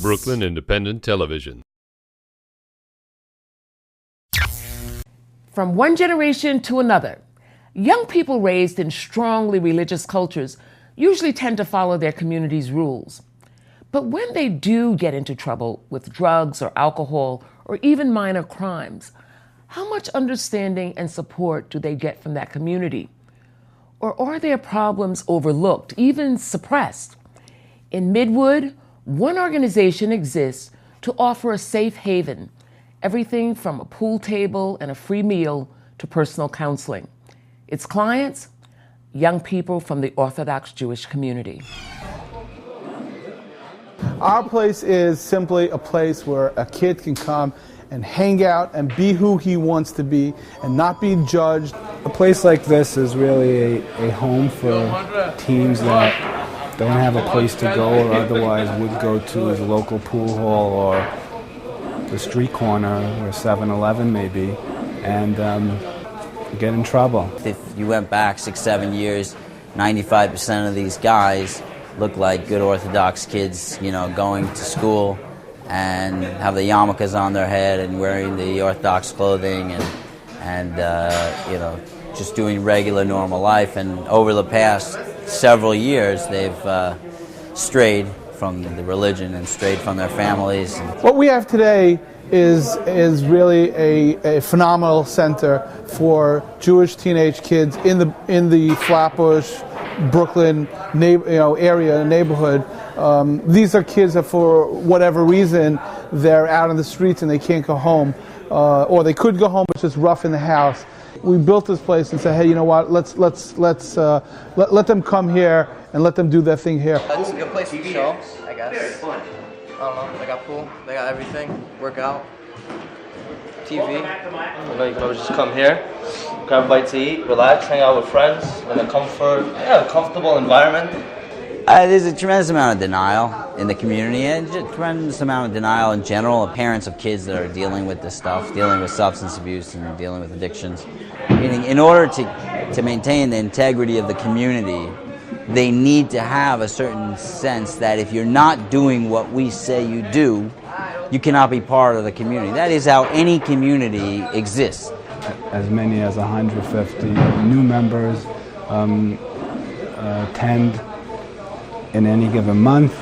Brooklyn Independent Television. From one generation to another, young people raised in strongly religious cultures usually tend to follow their community's rules. But when they do get into trouble with drugs or alcohol or even minor crimes, how much understanding and support do they get from that community? Or are their problems overlooked, even suppressed? In Midwood, one organization exists to offer a safe haven, everything from a pool table and a free meal to personal counseling. Its clients, young people from the Orthodox Jewish community. Our place is simply a place where a kid can come and hang out and be who he wants to be and not be judged. A place like this is really a home for teens that don't have a place to go or otherwise would go to the local pool hall or the street corner where 7-Eleven may be and get in trouble. If you went back 6-7 years, 95% of these guys look like good Orthodox kids, you know, going to school and have the yarmulkes on their head and wearing the Orthodox clothing and you know, just doing regular normal life. And over the past several years, they've strayed from the religion and strayed from their families. What we have today is really a phenomenal center for Jewish teenage kids in the Flatbush, Brooklyn area, neighborhood. These are kids that for whatever reason they're out on the streets and they can't go home, or they could go home, it's just rough in the house. We built this place and said, hey, you know what? Let's let them come here and let them do their thing here. It's a good place to show, I guess. I don't know. They got pool. They got everything. Workout. TV. You know, you can always just come here, grab a bite to eat, relax, hang out with friends in a comfortable environment. There's a tremendous amount of denial in the community and just a tremendous amount of denial in general of parents of kids that are dealing with this stuff, dealing with substance abuse and dealing with addictions. Meaning, in order to maintain the integrity of the community, they need to have a certain sense that if you're not doing what we say you do, you cannot be part of the community. That is how any community exists. As many as 150 new members attend in any given month,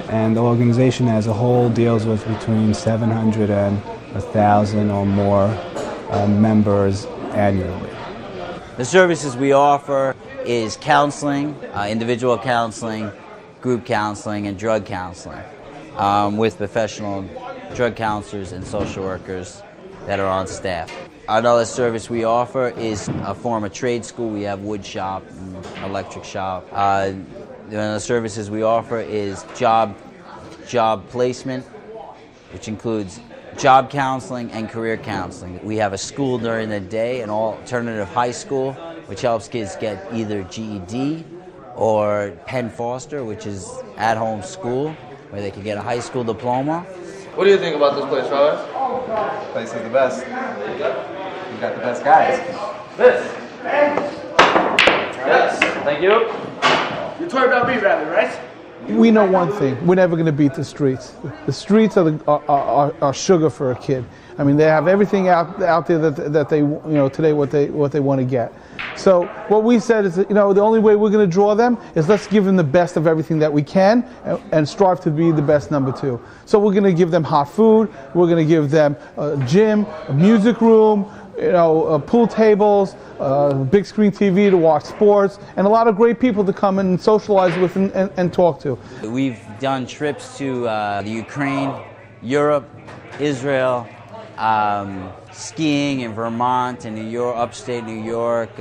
and the organization as a whole deals with between 700 and 1,000 or more members annually. The services we offer is counseling, individual counseling, group counseling, and drug counseling with professional drug counselors and social workers that are on staff. Another service we offer is a form of trade school. We have wood shop and electric shop. One of the services we offer is job placement, which includes job counseling and career counseling. We have a school during the day, an alternative high school, which helps kids get either GED or Penn Foster, which is at-home school, where they can get a high school diploma. What do you think about this place, Robert? This place is the best. You got the best guys. This. Yes. Thank you. You're talking about me, rather, right? We know one thing: we're never going to beat the streets. The streets are sugar for a kid. I mean, they have everything out there that they today what they want to get. So what we said is that, the only way we're going to draw them is let's give them the best of everything that we can and strive to be the best number two. So we're going to give them hot food. We're going to give them a gym, a music room, pool tables, big screen TV to watch sports, and a lot of great people to come and socialize with and talk to. We've done trips to the Ukraine, Europe, Israel, skiing in Vermont and New York, upstate New York,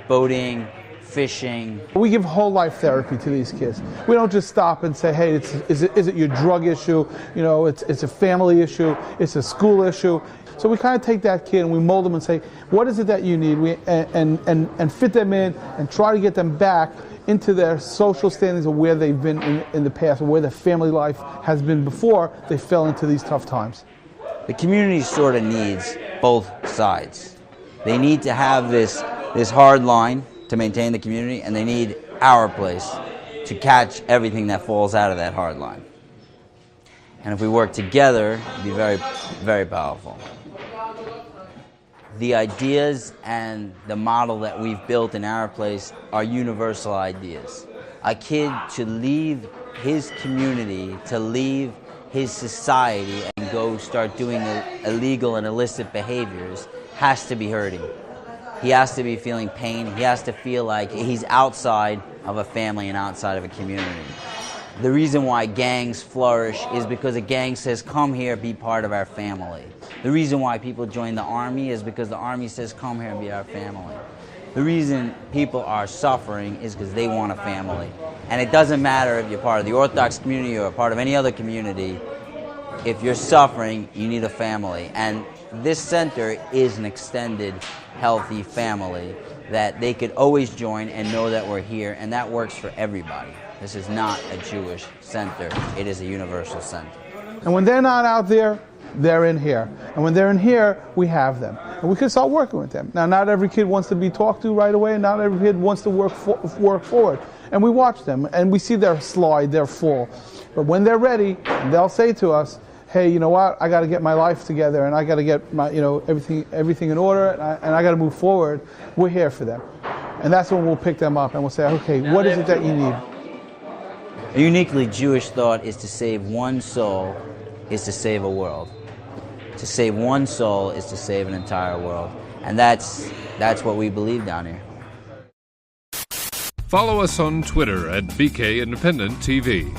boating, fishing. We give whole life therapy to these kids. We don't just stop and say, hey, is it your drug issue? It's a family issue. It's a school issue. So we kind of take that kid and we mold them and say, what is it that you need? And fit them in and try to get them back into their social standings of where they've been in the past, or where their family life has been before they fell into these tough times. The community sort of needs both sides. They need to have this hard line to maintain the community, and they need our place to catch everything that falls out of that hard line. And if we work together, it'd be very, very powerful. The ideas and the model that we've built in our place are universal ideas. A kid should leave his community, to leave his society and go start doing illegal and illicit behaviors, has to be hurting. He has to be feeling pain. He has to feel like he's outside of a family and outside of a community. The reason why gangs flourish is because a gang says, come here, be part of our family. The reason why people join the army is because the army says, come here and be our family. The reason people are suffering is because they want a family. And it doesn't matter if you're part of the Orthodox community or a part of any other community. If you're suffering, you need a family. And this center is an extended, healthy family that they could always join and know that we're here, and that works for everybody. This is not a Jewish center. It is a universal center. And when they're not out there, they're in here. And when they're in here, we have them. And we can start working with them. Now, not every kid wants to be talked to right away, and not every kid wants to work forward. And we watch them, and we see their slide, their fall. But when they're ready, they'll say to us, hey, you know what, I got to get my life together, and I got to get my, everything in order, and I got to move forward. We're here for them. And that's when we'll pick them up, and we'll say, okay, what is it that you need? A uniquely Jewish thought is to save one soul is to save a world. To save one soul is to save an entire world. And that's what we believe down here. Follow us on Twitter at BK Independent TV.